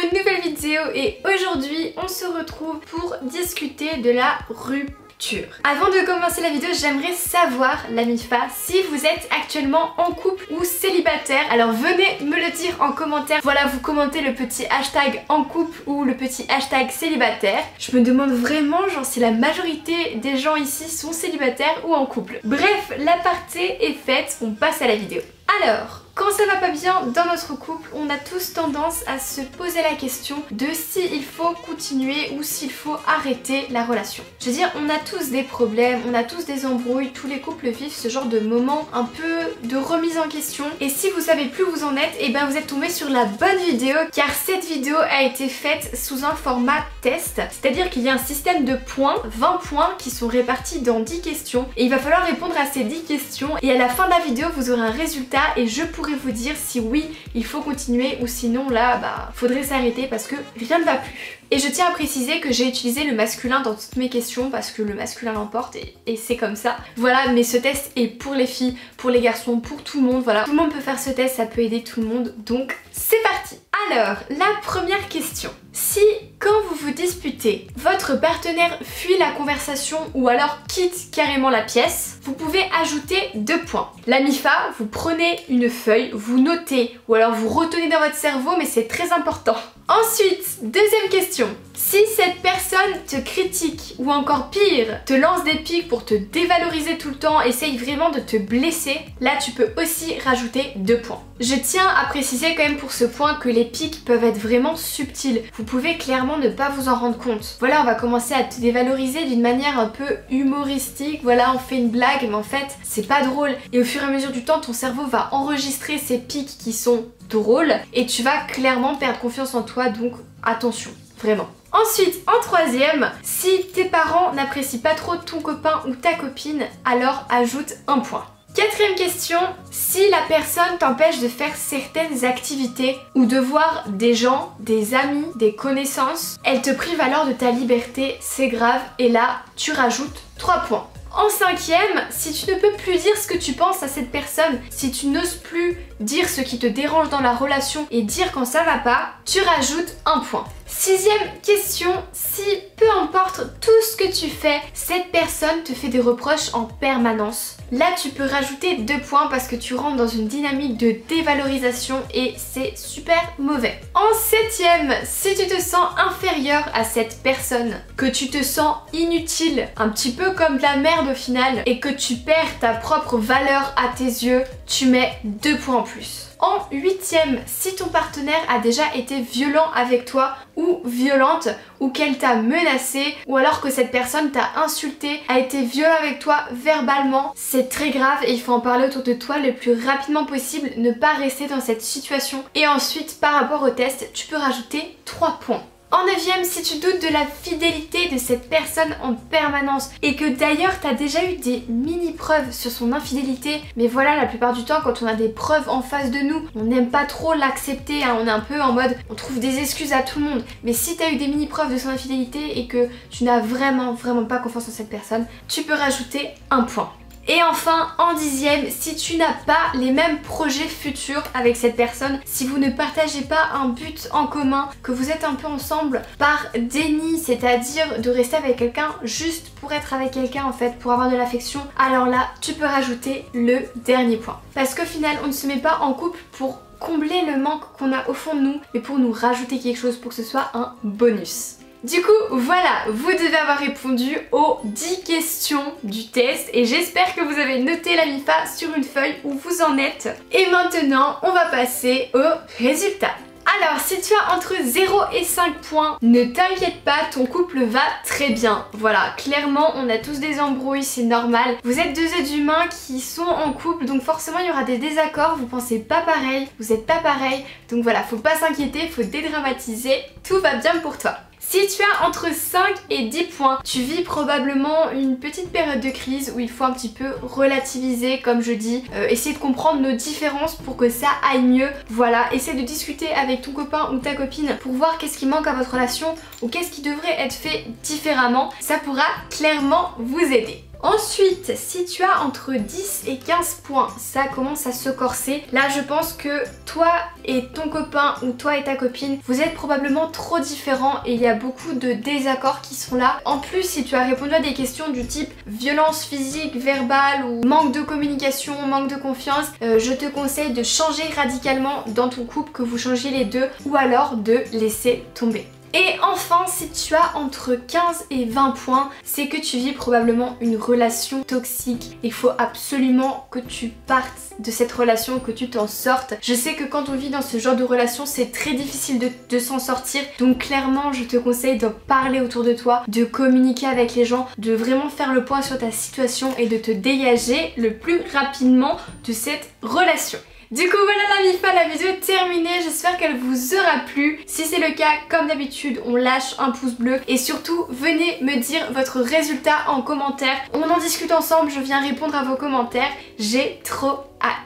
une nouvelle vidéo et aujourd'hui on se retrouve pour discuter de la rupture. Avant de commencer la vidéo, j'aimerais savoir, la MIFA, si vous êtes actuellement en couple ou célibataire. Alors venez me le dire en commentaire. Voilà, vous commentez le petit hashtag en couple ou le petit hashtag célibataire. Je me demande vraiment, genre, si la majorité des gens ici sont célibataires ou en couple. Bref, l'aparté est faite, on passe à la vidéo. Alors, quand ça va pas bien dans notre couple, on a tous tendance à se poser la question de s'il faut continuer ou s'il faut arrêter la relation. Je veux dire, on a tous des problèmes, on a tous des embrouilles, tous les couples vivent ce genre de moment un peu de remise en question. Et si vous savez plus où vous en êtes, et ben vous êtes tombé sur la bonne vidéo, car cette vidéo a été faite sous un format test. C'est-à-dire qu'il y a un système de points, 20 points qui sont répartis dans 10 questions. Et il va falloir répondre à ces 10 questions. Et à la fin de la vidéo, vous aurez un résultat et je pourrai vous dire si oui il faut continuer ou sinon là bah faudrait s'arrêter parce que rien ne va plus. Et je tiens à préciser que j'ai utilisé le masculin dans toutes mes questions parce que le masculin l'emporte et c'est comme ça. Voilà, mais ce test est pour les filles, pour les garçons, pour tout le monde, voilà. Tout le monde peut faire ce test, ça peut aider tout le monde, donc c'est parti. Alors, la première question. Si, quand vous vous disputez, votre partenaire fuit la conversation ou alors quitte carrément la pièce, vous pouvez ajouter 2 points. La MIFA, vous prenez une feuille, vous notez ou alors vous retenez dans votre cerveau, mais c'est très important. Ensuite, deuxième question. Si cette personne te critique ou encore pire, te lance des pics pour te dévaloriser tout le temps, essaye vraiment de te blesser, là tu peux aussi rajouter 2 points. Je tiens à préciser quand même pour ce point que les pics peuvent être vraiment subtils. Vous pouvez clairement ne pas vous en rendre compte. Voilà, on va commencer à te dévaloriser d'une manière un peu humoristique. Voilà, on fait une blague, mais en fait, c'est pas drôle. Et au fur et à mesure du temps, ton cerveau va enregistrer ces pics qui sont drôles et tu vas clairement perdre confiance en toi, donc attention, vraiment. Ensuite, en troisième, si tes parents n'apprécient pas trop ton copain ou ta copine, alors ajoute 1 point. Quatrième question, si la personne t'empêche de faire certaines activités ou de voir des gens, des amis, des connaissances, elle te prive alors de ta liberté, c'est grave et là tu rajoutes 3 points. En cinquième, si tu ne peux plus dire ce que tu penses à cette personne, si tu n'oses plus dire ce qui te dérange dans la relation et dire quand ça va pas, tu rajoutes 1 point. Sixième question, si peu importe tout ce que tu fais, cette personne te fait des reproches en permanence, là tu peux rajouter 2 points parce que tu rentres dans une dynamique de dévalorisation et c'est super mauvais. En septième, si tu te sens inférieur à cette personne, que tu te sens inutile, un petit peu comme de la merde au final, et que tu perds ta propre valeur à tes yeux, tu mets 2 points en plus. En huitième, si ton partenaire a déjà été violent avec toi ou violente ou qu'elle t'a menacé ou alors que cette personne t'a insulté, a été violent avec toi verbalement, c'est très grave et il faut en parler autour de toi le plus rapidement possible, ne pas rester dans cette situation. Et ensuite, par rapport au test, tu peux rajouter 3 points. En neuvième, si tu doutes de la fidélité de cette personne en permanence et que d'ailleurs t'as déjà eu des mini-preuves sur son infidélité, mais voilà, la plupart du temps quand on a des preuves en face de nous, on n'aime pas trop l'accepter, hein, on est un peu en mode, on trouve des excuses à tout le monde. Mais si t'as eu des mini-preuves de son infidélité et que tu n'as vraiment pas confiance en cette personne, tu peux rajouter 1 point. Et enfin, en dixième, si tu n'as pas les mêmes projets futurs avec cette personne, si vous ne partagez pas un but en commun, que vous êtes un peu ensemble par déni, c'est-à-dire de rester avec quelqu'un juste pour être avec quelqu'un en fait, pour avoir de l'affection, alors là, tu peux rajouter le dernier point. Parce qu'au final, on ne se met pas en couple pour combler le manque qu'on a au fond de nous, mais pour nous rajouter quelque chose, pour que ce soit un bonus. Du coup, voilà, vous devez avoir répondu aux 10 questions du test et j'espère que vous avez noté la MIFA sur une feuille où vous en êtes. Et maintenant, on va passer aux résultats. Alors, si tu as entre 0 et 5 points, ne t'inquiète pas, ton couple va très bien. Voilà, clairement, on a tous des embrouilles, c'est normal. Vous êtes 2 êtres humains qui sont en couple, donc forcément, il y aura des désaccords, vous pensez pas pareil, vous n'êtes pas pareil. Donc voilà, faut pas s'inquiéter, faut dédramatiser, tout va bien pour toi. Si tu as entre 5 et 10 points, tu vis probablement une petite période de crise où il faut un petit peu relativiser, comme je dis, essayer de comprendre nos différences pour que ça aille mieux. Voilà, essaie de discuter avec ton copain ou ta copine pour voir qu'est-ce qui manque à votre relation ou qu'est-ce qui devrait être fait différemment. Ça pourra clairement vous aider. Ensuite, si tu as entre 10 et 15 points, ça commence à se corser. Là, je pense que toi et ton copain ou toi et ta copine, vous êtes probablement trop différents et il y a beaucoup de désaccords qui sont là. En plus, si tu as répondu à des questions du type violence physique, verbale ou manque de communication, manque de confiance, je te conseille de changer radicalement dans ton couple, que vous changiez les deux ou alors de laisser tomber. Et enfin, si tu as entre 15 et 20 points, c'est que tu vis probablement une relation toxique. Il faut absolument que tu partes de cette relation, que tu t'en sortes. Je sais que quand on vit dans ce genre de relation, c'est très difficile de s'en sortir. Donc clairement, je te conseille d'en parler autour de toi, de communiquer avec les gens, de vraiment faire le point sur ta situation et de te dégager le plus rapidement de cette relation. Du coup voilà la MIFA, la vidéo est terminée, j'espère qu'elle vous aura plu. Si c'est le cas, comme d'habitude, on lâche un pouce bleu et surtout venez me dire votre résultat en commentaire. On en discute ensemble, je viens répondre à vos commentaires, j'ai trop hâte.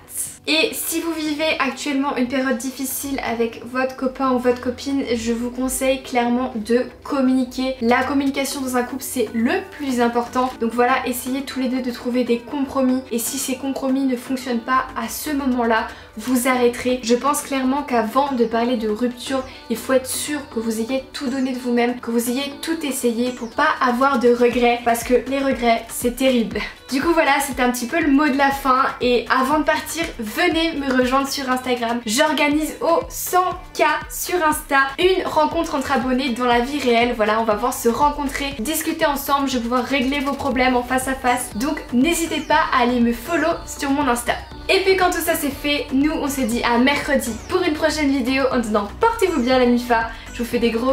Et si vous vivez actuellement une période difficile avec votre copain ou votre copine, je vous conseille clairement de communiquer. La communication dans un couple, c'est le plus important. Donc voilà, essayez tous les deux de trouver des compromis. Et si ces compromis ne fonctionnent pas à ce moment-là, vous arrêterez. Je pense clairement qu'avant de parler de rupture, il faut être sûr que vous ayez tout donné de vous-même, que vous ayez tout essayé pour pas avoir de regrets. Parce que les regrets, c'est terrible. Du coup voilà, c'était un petit peu le mot de la fin. Et avant de partir, venez me rejoindre sur Instagram. J'organise au 100K sur Insta une rencontre entre abonnés dans la vie réelle. Voilà, on va pouvoir se rencontrer, discuter ensemble, je vais pouvoir régler vos problèmes en face à face. Donc n'hésitez pas à aller me follow sur mon Insta. Et puis quand tout ça c'est fait, nous on se dit à mercredi pour une prochaine vidéo. En disant portez-vous bien la MIFA. Je vous fais des gros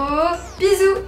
bisous.